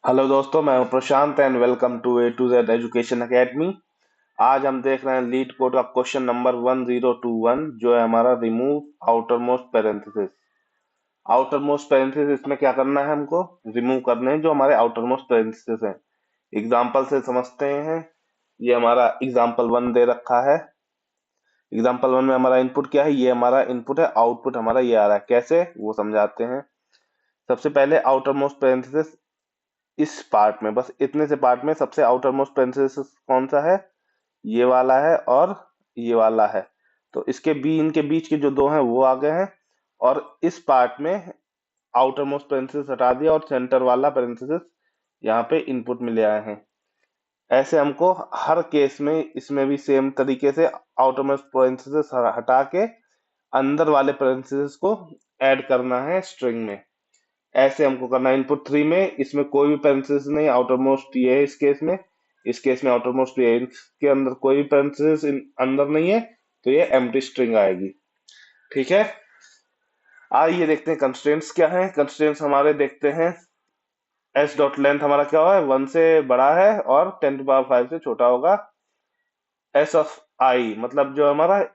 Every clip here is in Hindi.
हेलो दोस्तों, मैं हूं Prashant and welcome to A to Z education academy. आज हम देख रहे हैं लीड कोड का क्वेश्चन नंबर 1021, जो है हमारा remove outer most parenthesis. Outer most parenthesis में क्या करना है, हमको रिमूव करने हैं जो हमारे आउटर मोस्ट पेरेंथेसिस हैं। एग्जाम्पल से समझते हैं। ये हमारा एग्जाम्पल 1 दे रखा है। एग्जाम्पल 1 में हमारा इनपुट क्या है, ये हमारा इनपुट है। आउटपुट हमारा ये आ रहा है, कैसे वो समझाते हैं। सबसे पहले आउटर मोस्ट पेरेंथेसिस, इस पार्ट में, बस इतने से पार्ट में सबसे आउटर मोस्ट पेरेंथेसिस कौन सा है, ये वाला है और ये वाला है। तो इनके बीच के जो दो हैं वो आ गए हैं, और इस पार्ट में आउटर मोस्ट पेरेंथेसिस हटा दिया और सेंटर वाला पेरेंथेसिस यहाँ पे इनपुट में ले आए हैं। ऐसे हमको हर केस में इसमें भी सेम तरीके से आउटर मोस्ट पेरेंथेसिस हटा के अंदर वाले पेरेंथेसिस को ऐड करना है स्ट्रिंग में। ऐसे हमको करना है इनपुट 3 में। इसमें कोई भी पेरेंथेसिस नहीं, आउटर मोस्ट ये है इस केस में आउटर मोस्ट ये है, इसके अंदर कोई भी पेरेंथेसिस अंदर नहीं है, तो ये एम्प्टी स्ट्रिंग आएगी। ठीक है, आइए देखते हैं कंस्ट्रेंट्स क्या है। कंस्ट्रेंट्स हमारे देखते हैं, एस डॉट लेंथ हमारा क्या हुआ है, 1 से बड़ा है और 10⁵ से छोटा होगा। एस ऑफ आई मतलब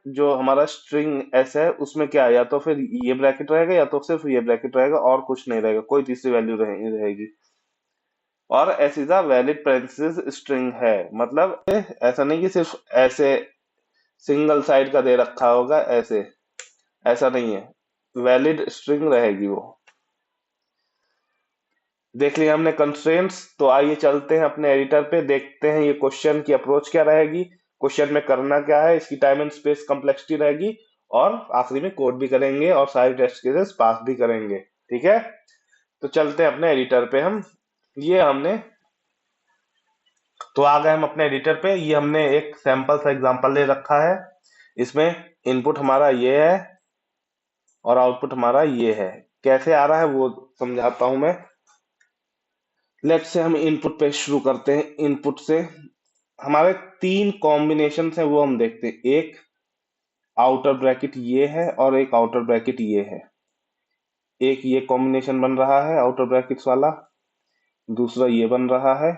जो हमारा स्ट्रिंग एस है उसमें क्या है, या तो फिर ये ब्रैकेट रहेगा या तो सिर्फ ये ब्रैकेट रहेगा और कुछ नहीं रहेगा, कोई तीसरी वैल्यू रहेगी। और S is a valid parenthesis string है, मतलब ऐसा नहीं कि सिर्फ ऐसे सिंगल साइड का दे रखा होगा, ऐसे ऐसा नहीं है, वैलिड स्ट्रिंग रहेगी वो। देख लिया हमने कंस्ट्रेंट्स, तो आइए चलते हैं अपने एडिटर पे, देखते हैं ये क्वेश्चन की अप्रोच क्या रहेगी, क्वेश्चन में करना क्या है, इसकी टाइम एंड स्पेस कॉम्प्लेक्सिटी रहेगी, और आखिरी में कोड भी करेंगे और सारे टेस्ट केसेस पास भी करेंगे। ठीक है, तो चलते हैं अपने एडिटर पे हम। ये हमने तो आ गए हम अपने एडिटर पे। ये हमने एक सैंपल सा एग्जांपल ले रखा है। इसमें इनपुट हमारा ये है और आउटपुट हमारा ये है। कैसे आ रहा है वो समझाता हूं मैं। लेट से हम इनपुट पे शुरू करते हैं। इनपुट से हमारे 3 कॉम्बिनेशन है वो हम देखते हैं। एक आउटर ब्रैकेट ये है और एक आउटर ब्रैकेट ये है। एक ये कॉम्बिनेशन बन रहा है आउटर ब्रैकेट्स वाला, दूसरा ये बन रहा है,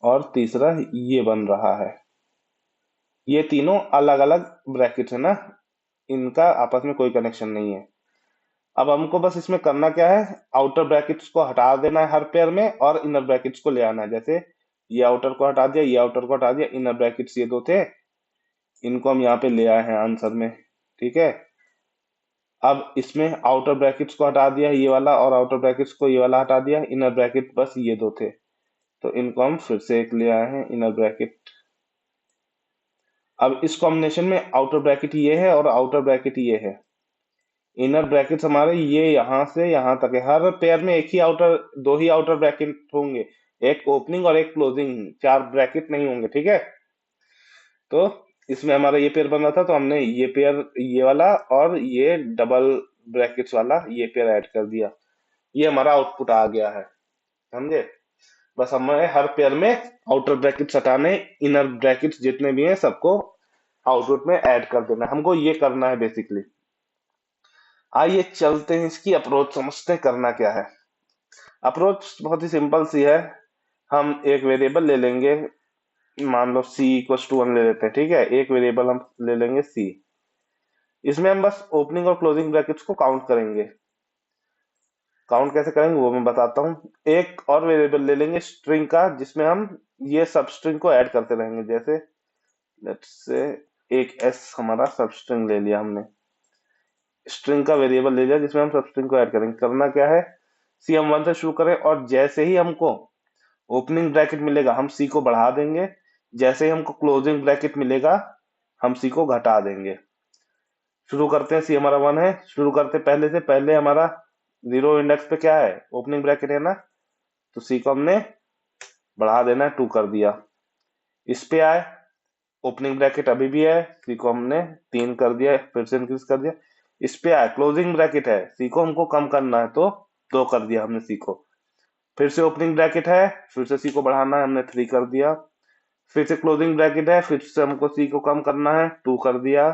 और तीसरा ये बन रहा है। ये तीनों अलग अलग ब्रैकेट है ना, इनका आपस में कोई कनेक्शन नहीं है। अब हमको बस इसमें करना क्या है, आउटर ब्रैकेट्स को हटा देना है हर पेयर में और इनर ब्रैकेट्स को ले आना है। जैसे ये आउटर को हटा दिया, ये आउटर को हटा दिया, इनर ब्रैकेट्स ये दो थे, इनको हम यहाँ पे ले आए हैं आंसर में। ठीक है, अब इसमें आउटर ब्रैकेट्स को हटा दिया ये वाला और आउटर ब्रैकेट्स को ये वाला हटा दिया, इनर ब्रैकेट बस ये दो थे, तो इनको हम फिर से एक ले आए हैं इनर ब्रैकेट। अब इस कॉम्बिनेशन में आउटर ब्रैकेट ये है और आउटर ब्रैकेट ये है। इनर ब्रैकेट्स हमारे ये यहां से यहां तक है। हर पेयर में एक ही आउटर, दो ही आउटर ब्रैकेट होंगे, एक ओपनिंग और एक क्लोजिंग, 4 ब्रैकेट नहीं होंगे। ठीक है, तो इसमें हमारा ये पेयर बन रहा था, तो हमने ये पेयर ये वाला और ये डबल ब्रैकेट्स वाला ये पेयर ऐड कर दिया। ये हमारा आउटपुट आ गया है, समझे। बस हमें हर पेयर में आउटर ब्रैकेट्स हटाने, इनर ब्रैकेट्स जितने भी हैं सबको आउटपुट में ऐड कर देना, हमको ये करना है बेसिकली। आइए चलते हैं इसकी अप्रोच समझते हैं करना क्या है। अप्रोच बहुत ही सिंपल सी है। हम एक वेरिएबल ले लेंगे, मान लो c=1 ले लेते हैं। ठीक है, एक वेरिएबल हम ले लेंगे c। इसमें हम बस ओपनिंग और क्लोजिंग ब्रैकेट्स को काउंट करेंगे। काउंट कैसे करेंगे वो मैं बताता हूँ। एक और वेरिएबल ले लेंगे स्ट्रिंग का, जिसमें हम ये सब स्ट्रिंग को ऐड करते रहेंगे। जैसे लेट्स से एक s हमारा सब स्ट्रिंग ले लिया हमने, स्ट्रिंग का वेरिएबल ले लिया जिसमें हम सब स्ट्रिंग को ऐड करेंगे। करना क्या है, सी हम 1 से शुरू करें और जैसे ही हमको ओपनिंग ब्रैकेट मिलेगा हम सी को बढ़ा देंगे, जैसे ही हमको क्लोजिंग ब्रैकेट मिलेगा हम सी को घटा देंगे। शुरू करते हैं, सी हमारा 1 है, शुरू करते पहले से। पहले हमारा 0 इंडेक्स पे क्या है, ओपनिंग ब्रैकेट है ना, तो सी को हमने बढ़ा देना है, 2 कर दिया। इस पे आए, ओपनिंग ब्रैकेट अभी भी है, सी को हमने 3 कर दिया, फिर से इंक्रीज कर दिया। इस पे आए, क्लोजिंग ब्रैकेट है, सी को हमको कम करना है, तो 2 कर दिया हमने सी को। फिर से ओपनिंग ब्रैकेट है, फिर से सी को बढ़ाना है, हमने 3 कर दिया। फिर से क्लोजिंग ब्रैकेट है, फिर से हमको सी को कम करना है, 2 कर दिया।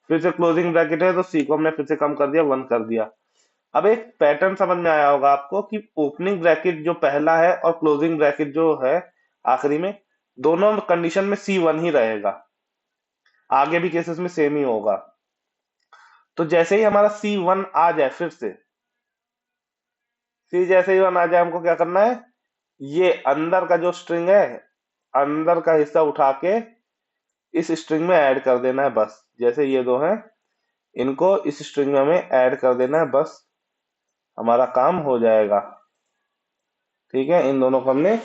फिर से क्लोजिंग ब्रैकेट है, तो सी को हमने फिर से कम कर दिया, 1 कर दिया। अब एक पैटर्न समझ में आया होगा आपको कि ओपनिंग ब्रैकेट जो पहला है और क्लोजिंग ब्रैकेट जो है आखिरी में, दोनों कंडीशन में C1 ही रहेगा, आगे भी केसेस में सेम ही होगा। तो जैसे ही हमारा C1 आ जाए, फिर से सी जैसे ही 1 आ जाए, हमको क्या करना है, ये अंदर का जो स्ट्रिंग है, अंदर का हिस्सा उठा के इस स्ट्रिंग में ऐड कर देना है बस। जैसे ये दो हैं, इनको इस स्ट्रिंग में हमें ऐड कर देना है बस, हमारा काम हो जाएगा। ठीक है, इन दोनों को हमने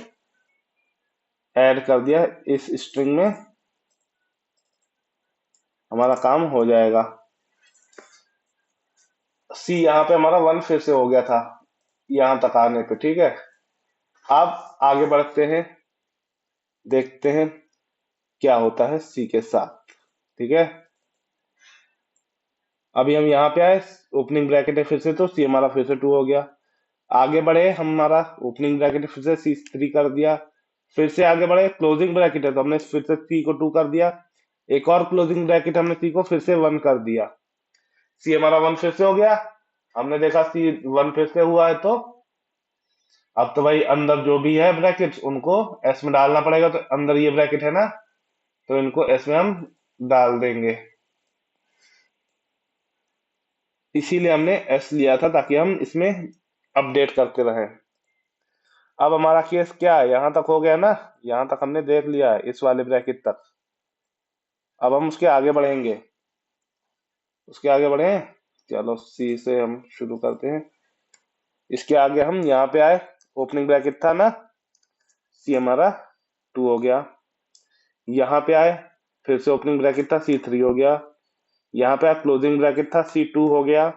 ऐड कर दिया इस स्ट्रिंग में, हमारा काम हो जाएगा। सी यहाँ पे हमारा 1 फिर से हो गया था यहाँ तक आने पे। ठीक है, अब आगे बढ़ते हैं, देखते हैं क्या होता है सी के साथ। ठीक है, अभी हम यहाँ पे आए, ओपनिंग ब्रैकेट है फिर से, तो सी हमारा फिर से 2 हो गया। आगे बढ़े, हमारा ओपनिंग ब्रैकेट है फिर से C3 कर दिया। फिर से आगे बढ़े, क्लोजिंग ब्रैकेट है तो हमने फिर से सी को 2 कर दिया। एक और क्लोजिंग ब्रैकेट, हमने सी को फिर से 1 कर दिया। सी हमारा 1 फिर से हो गया। हमने देखा C1 फिर से हुआ है, तो अब तो भाई अंदर जो भी है ब्रैकेट्स उनको एस में डालना पड़ेगा। तो अंदर ये ब्रैकेट है ना, तो इनको एस में हम डाल देंगे। इसीलिए हमने एस लिया था, ताकि हम इसमें अपडेट करते रहें। अब हमारा केस क्या है, यहां तक हो गया ना, यहां तक हमने देख लिया है, इस वाले ब्रैकेट तक। अब हम उसके आगे बढ़ेंगे, उसके आगे बढ़े। चलो सी से हम शुरू करते हैं। इसके आगे हम यहाँ पे आए, ओपनिंग ब्रैकेट था ना, सी हमारा 2 हो गया। यहाँ पे आए, फिर से ओपनिंग ब्रैकेट था, C3 हो गया। यहाँ पे आए, क्लोजिंग ब्रैकेट था, C2 हो गया।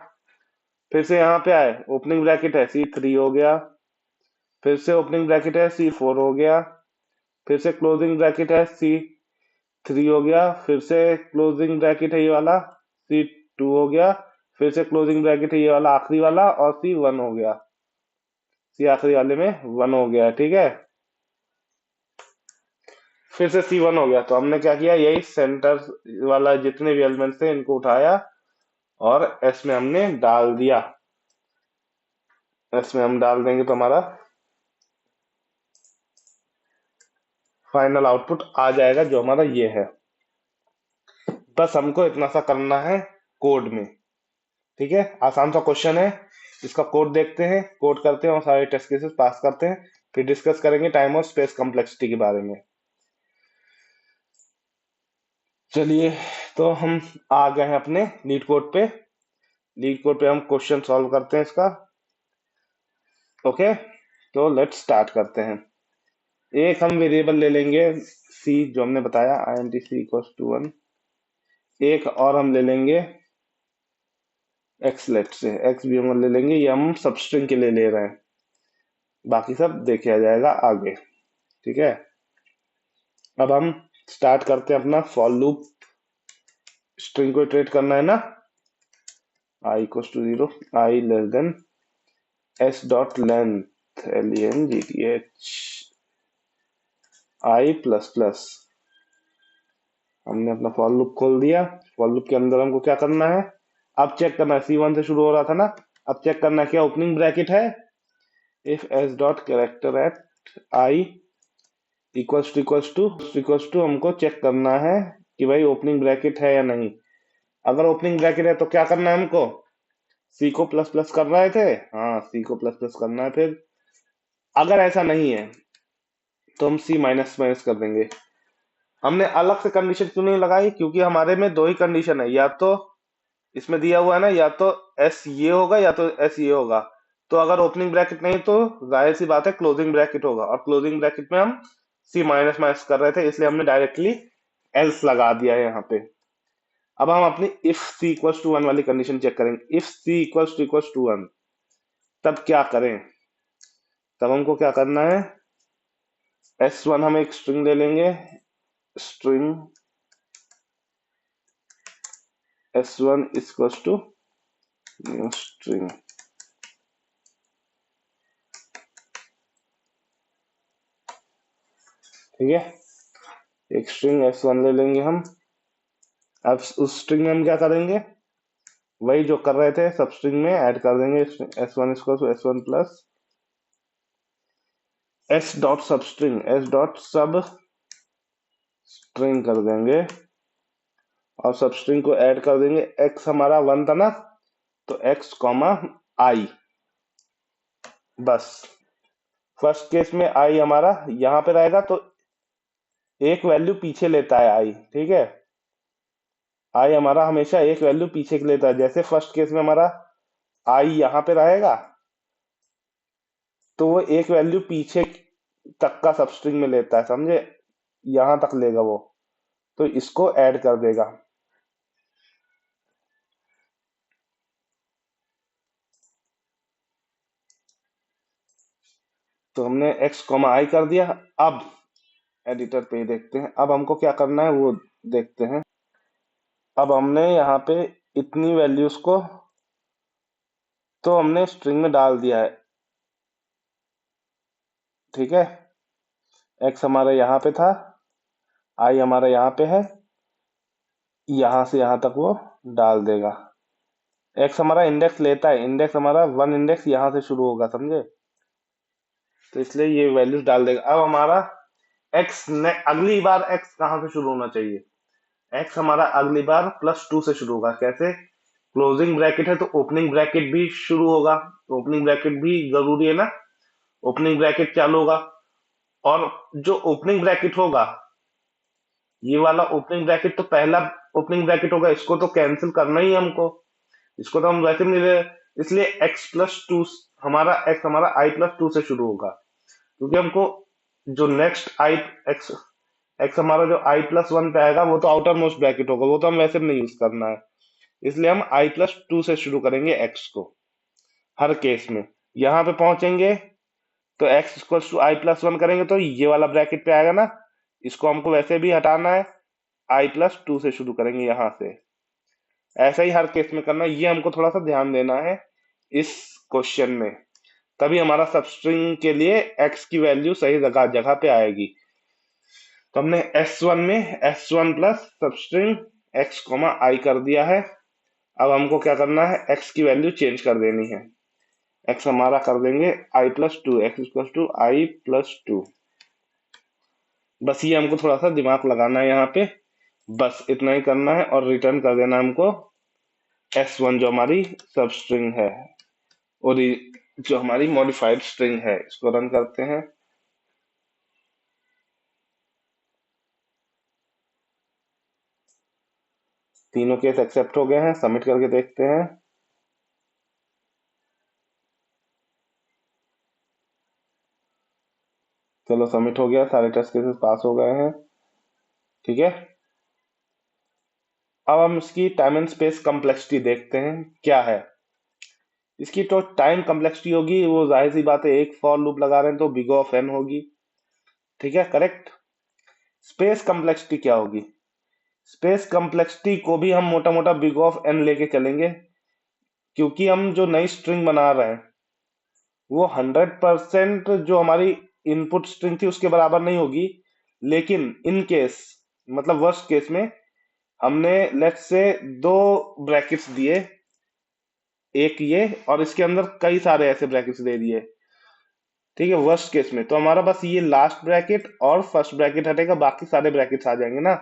फिर से यहाँ पे आए, ओपनिंग ब्रैकेट है, C3 हो गया। फिर से ओपनिंग ब्रैकेट है, C4 हो गया। फिर से क्लोजिंग ब्रैकेट है, C3 हो गया। फिर से क्लोजिंग ब्रैकेट है ये वाला, C2 हो गया। फिर से क्लोजिंग ब्रैकेट है ये वाला आखिरी वाला, और C1 हो गया। सी आखिरी वाले में 1 हो गया। ठीक है, फिर से C1 हो गया। तो हमने क्या किया, यही सेंटर वाला जितने भी एलिमेंट्स थे इनको उठाया और एस में हमने डाल दिया। एस में हम डाल देंगे तो हमारा फाइनल आउटपुट आ जाएगा, जो हमारा ये है। बस हमको इतना सा करना है कोड में। ठीक है, आसान सा क्वेश्चन है। इसका कोड देखते हैं, कोड करते हैं और सारे टेस्ट केसेस पास करते हैं। फिर डिस्कस करेंगे टाइम और स्पेस कॉम्प्लेक्सिटी के बारे में। चलिए, तो हम आ गए हैं अपने लीड कोड पे। लीड कोड पे हम क्वेश्चन सॉल्व करते हैं इसका। ओके, तो लेट्स स्टार्ट करते हैं। एक हम वेरिएबल ले लेंगे सी, जो हमने बताया int c इक्वल्स टू 1। एक और हम ले लेंगे x, लेट से x भी हम ले लेंगे, ये हम सबस्ट्रिंग के लिए ले रहे हैं, बाकी सब देखा जाएगा आगे। ठीक है, अब हम स्टार्ट करते हैं अपना फॉर लूप। स्ट्रिंग को इटरेट करना है ना, I equals to 0, I less than s dot length, length I plus plus. हमने अपना फॉर लूप खोल दिया। फॉर लूप के अंदर हमको क्या करना है, अब चेक करना है, C1 से शुरू हो रहा था ना, अब चेक करना है क्या ओपनिंग ब्रैकेट है। If s dot character at I equals to हमको चेक करना है कि भाई ओपनिंग ब्रैकेट है या नहीं। अगर ओपनिंग ब्रैकेट है तो क्या करना है हमको, सी को प्लस प्लस कर रहे थे, हाँ सी को प्लस प्लस करना है। फिर अगर ऐसा नहीं है तो हम सी माइनस माइनस कर देंगे। हमने अलग से कंडीशन क्यों नहीं लगाई, क्योंकि हमारे में दो ही कंडीशन है, या तो इसमें दिया हुआ है ना, या तो एस ये होगा या तो एस ये होगा। तो अगर ओपनिंग ब्रैकेट नहीं तो जाहिर सी बात है क्लोजिंग ब्रैकेट होगा, और क्लोजिंग ब्रैकेट में हम सी माइनस माइनस कर रहे थे, इसलिए हमने डायरेक्टली एल्स लगा दिया है यहाँ पे। अब हम अपनी इफ सी इक्वल्स टू 1 वाली कंडीशन चेक करेंगे। इफ सी इक्वल्स टू 1, तब क्या करें, तब हमको क्या करना है, S1 हम एक स्ट्रिंग ले लेंगे, string S1 equals to new string. ठीक है, एक स्ट्रिंग S1 ले लेंगे हम। अब उस स्ट्रिंग में हम क्या करेंगे, वही जो कर रहे थे सब स्ट्रिंग में ऐड कर देंगे। S1 S1 plus S dot सब स्ट्रिंग, एस डॉट सब स्ट्रिंग कर देंगे और सब स्ट्रिंग को ऐड कर देंगे। एक्स हमारा 1 था ना, तो एक्स कॉमा आई। बस फर्स्ट केस में आई हमारा यहाँ पे रहेगा, तो एक वैल्यू पीछे लेता है आई, ठीक है। आई हमारा हमेशा एक वैल्यू पीछे लेता है। जैसे फर्स्ट केस में हमारा आई यहाँ पे रहेगा, तो वो एक वैल्यू पीछे तक का सब स्ट्रिंग में लेता है, समझे, यहां तक लेगा वो, तो इसको ऐड कर देगा। तो हमने x कॉमा आई कर दिया। अब एडिटर पे ही देखते हैं, अब हमको क्या करना है वो देखते हैं। अब हमने यहाँ पे इतनी वैल्यूज को तो हमने स्ट्रिंग में डाल दिया है, ठीक है। x हमारा यहाँ पे था, i हमारा यहाँ पे है, यहाँ से यहाँ तक वो डाल देगा। x हमारा इंडेक्स लेता है, इंडेक्स हमारा 1 इंडेक्स यहाँ से शुरू होगा, समझे, तो इसलिए ये वैल्यूज डाल देगा। अब हमारा x ने अगली बार x कहाँ से शुरू होना चाहिए, x हमारा अगली बार +2 से शुरू होगा। कैसे, क्लोजिंग ब्रैकेट है तो ओपनिंग ब्रैकेट भी शुरू होगा, तो ओपनिंग ब्रैकेट भी जरूरी है ना, ओपनिंग ब्रैकेट चालू होगा। और जो ओपनिंग ब्रैकेट होगा, ये वाला ओपनिंग ब्रैकेट तो पहला ओपनिंग ब्रैकेट होगा, इसको तो कैंसिल करना ही है हमको, इसको तो हम वैसे भी नहीं ले, इसलिए x+2 हमारा x हमारा i+2 से शुरू होगा, क्योंकि हमको जो नेक्स्ट i x x हमारा जो i+1 पे आएगा वो तो आउटर मोस्ट ब्रैकेट होगा, वो तो हम वैसे भी नहीं यूज करना है, इसलिए हम i+2 से शुरू करेंगे x को हर केस में। यहाँ पे पहुंचेंगे तो x=i+1 करेंगे तो ये वाला ब्रैकेट पे आएगा ना, इसको हमको वैसे भी हटाना है, i+2 से शुरू करेंगे यहाँ से। ऐसा ही हर केस में करना है, ये हमको थोड़ा सा ध्यान देना है इस क्वेश्चन में, तभी हमारा सबस्ट्रिंग के लिए x की वैल्यू सही जगह जगह पे आएगी। तो हमने S1 में S1 plus substring x comma I कर दिया है। अब हमको क्या करना है, x की वैल्यू चेंज कर देनी है। x हमारा कर देंगे i+2, x=i+2। बस ये हमको थोड़ा सा दिमाग लगाना है यहाँ पे, बस इतना ही करना है और रिटर्न कर देना हमको S1 जो हमारी सब स्ट्रिंग है और जो हमारी मॉडिफाइड स्ट्रिंग है। इसको रन करते हैं, तीनों केस एक्सेप्ट हो गए हैं, सबमिट करके देखते हैं। चलो सबमिट हो गया, सारे टेस्ट केसेस पास हो गए हैं, ठीक है। अब हम इसकी टाइम एंड स्पेस कम्प्लेक्सिटी देखते हैं क्या है। इसकी तो टाइम कम्प्लेक्सिटी होगी, वो जाहिर सी बात है, एक फॉर लूप लगा रहे हैं तो बिग ऑफ एन होगी, ठीक है, करेक्ट। स्पेस कम्प्लेक्सिटी क्या होगी, स्पेस कम्प्लेक्सिटी को भी हम मोटा मोटा बिग ऑफ एन लेके चलेंगे, क्योंकि हम जो नई स्ट्रिंग बना रहे हैं वो 100% जो हमारी इनपुट स्ट्रिंग थी उसके बराबर नहीं होगी, लेकिन इन केस मतलब वर्स्ट केस में हमने लेट्स से 2 ब्रैकेट्स दिए, एक ये और इसके अंदर कई सारे ऐसे ब्रैकेट्स दे दिए, ठीक है। वर्स्ट केस में तो हमारा बस ये लास्ट ब्रैकेट और फर्स्ट ब्रैकेट हटेगा, बाकी सारे ब्रैकेट्स आ जाएंगे ना,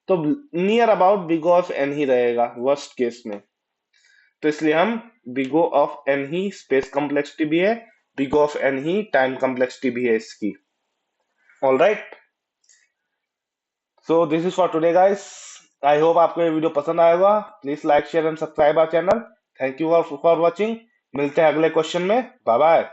तो near about big of n ही रहेगा वर्स्ट केस में। तो इसलिए हम बिग ऑफ एन ही स्पेस कॉम्प्लेक्सिटी भी है, बिग ऑफ एन ही टाइम कॉम्प्लेक्सिटी भी है इसकी। All right, so this is for today guys. I hope आपको ये वीडियो पसंद आएगा। Please like share and subscribe our channel. Thank you for watching. मिलते हैं अगले क्वेश्चन में। Bye bye.